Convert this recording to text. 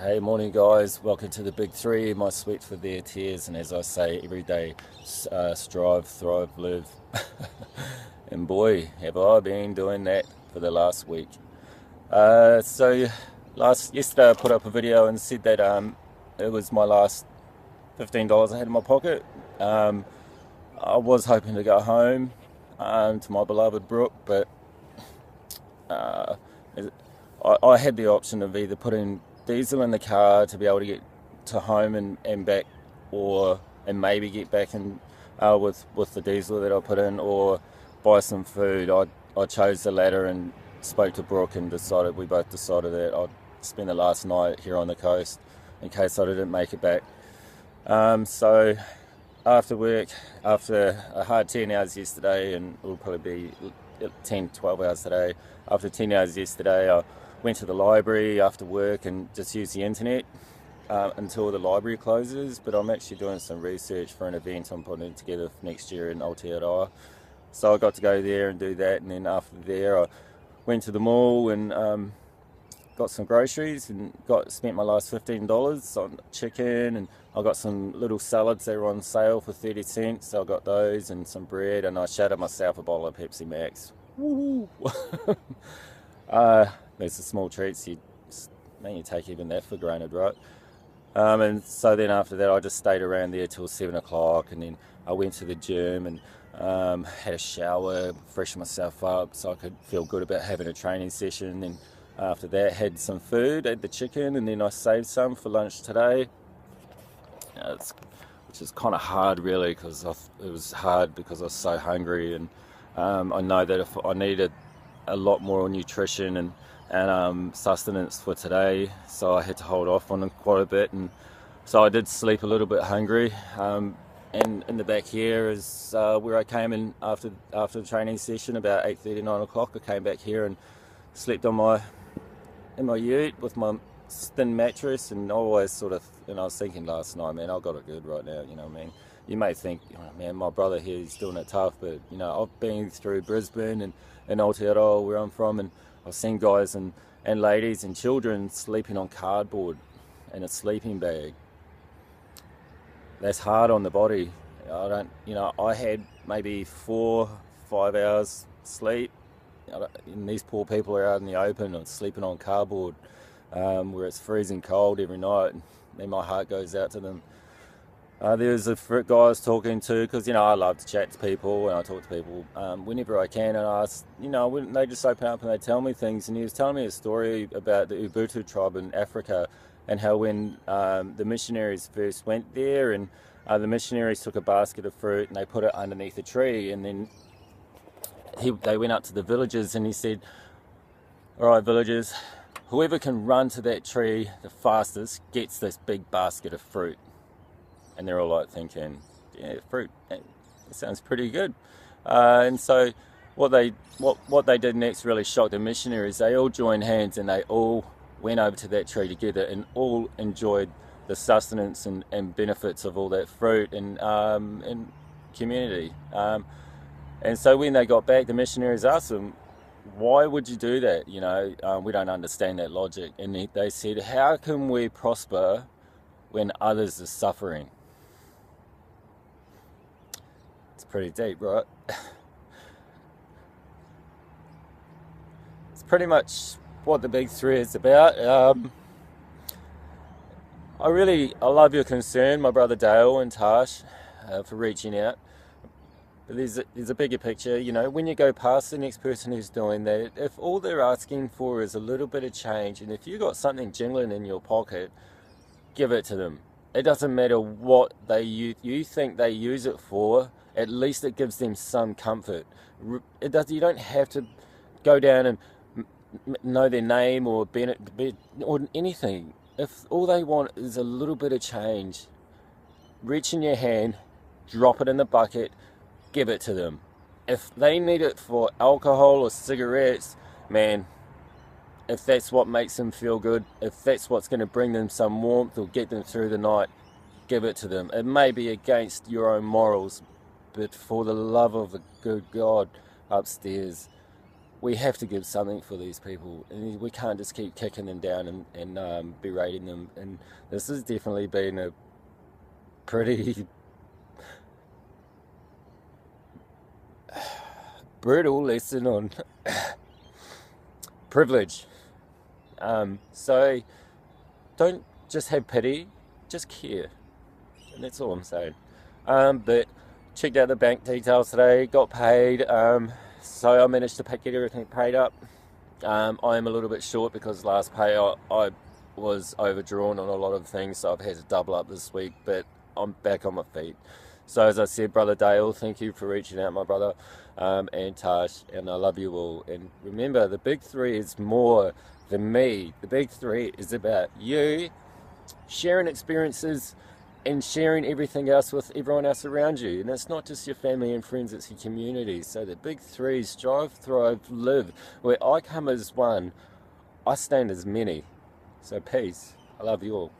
Hey, morning guys, welcome to the big three, my sweat for their tears, and as I say every day, strive, thrive, live. And boy, have I been doing that for the last week. Yesterday I put up a video and said that it was my last $15 I had in my pocket. I was hoping to go home to my beloved Brooke, but uh, I had the option of either putting diesel in the car to be able to get to home and back, and maybe get back in with the diesel that I put in, or buy some food. I chose the latter and spoke to Brooke and we both decided that I'd spend the last night here on the coast in case I didn't make it back. So after work, after a hard 10 hours yesterday, and it will probably be 10, 12 hours today, after 10 hours yesterday, I went to the library after work and just used the internet until the library closes. But I'm actually doing some research for an event I'm putting together for next year in Aotearoa. So I got to go there and do that, and then after there I went to the mall and got some groceries and spent my last $15 on chicken, and I got some little salads that were on sale for 30 cents, so I got those and some bread, and I shattered myself a bottle of Pepsi Max. Woo! There's the small treats, you take even that for granted, right? And so then after that I just stayed around there till 7 o'clock, and then I went to the gym and had a shower, freshened myself up so I could feel good about having a training session. Then after that had some food, had the chicken, and then I saved some for lunch today. Which is kind of hard really, because it was hard because I was so hungry, and I know that if I needed a lot more nutrition and sustenance for today, so I had to hold off on it quite a bit, and so I did sleep a little bit hungry. And in the back here is where I came in after the training session about 8:30, 9 o'clock. I came back here and slept in my ute with my thin mattress, and I always I was thinking last night, man, I got it good right now, you know what I mean? You may think, oh, man, my brother here, he's doing it tough, but I've been through Brisbane and Aotearoa, where I'm from, and I've seen guys and ladies and children sleeping on cardboard in a sleeping bag. That's hard on the body. I had maybe 4-5 hours sleep, and these poor people are out in the open and sleeping on cardboard, where it's freezing cold every night, and then my heart goes out to them. There's a guy I was talking to, because I love to chat to people, and I talk to people whenever I can, and I ask, when they just open up and they tell me things, and he was telling me a story about the Ubuntu tribe in Africa, and how when the missionaries first went there, and the missionaries took a basket of fruit and they put it underneath a tree, and then they went up to the villagers and he said, all right, villagers, whoever can run to that tree the fastest gets this big basket of fruit. And they're all like thinking, yeah, fruit, that sounds pretty good. And so what they did next really shocked the missionaries. They all joined hands and they all went over to that tree together and all enjoyed the sustenance and benefits of all that fruit and community. And so when they got back, the missionaries asked them, why would you do that? We don't understand that logic. And they said, how can we prosper when others are suffering? It's pretty deep, right? It's pretty much what the big three is about. I love your concern, my brother Dale and Tash, for reaching out. But there's a bigger picture. When you go past the next person who's doing that, if all they're asking for is a little bit of change, and if you got something jingling in your pocket, give it to them. It doesn't matter what you think they use it for. At least it gives them some comfort. You don't have to go down and know their name or anything. If all they want is a little bit of change, reach in your hand, drop it in the bucket, give it to them. If they need it for alcohol or cigarettes, man, if that's what makes them feel good, if that's what's going to bring them some warmth or get them through the night, give it to them. It may be against your own morals, but for the love of the good God upstairs, we have to give something for these people, and we can't just keep kicking them down and berating them. And this has definitely been a pretty brutal lesson on privilege. So don't just have pity, just care. And that's all I'm saying. But checked out the bank details today, got paid. So I managed to get everything paid up. I am a little bit short because last pay I was overdrawn on a lot of things, so I've had to double up this week, but I'm back on my feet. So as I said, Brother Dale, thank you for reaching out, my brother, and Tash, and I love you all. And remember, the big three is more than me. The big three is about you sharing experiences and sharing everything else with everyone else around you. And it's not just your family and friends, it's your community. So the big three: strive, thrive, live. Where I come as one, I stand as many. So peace. I love you all.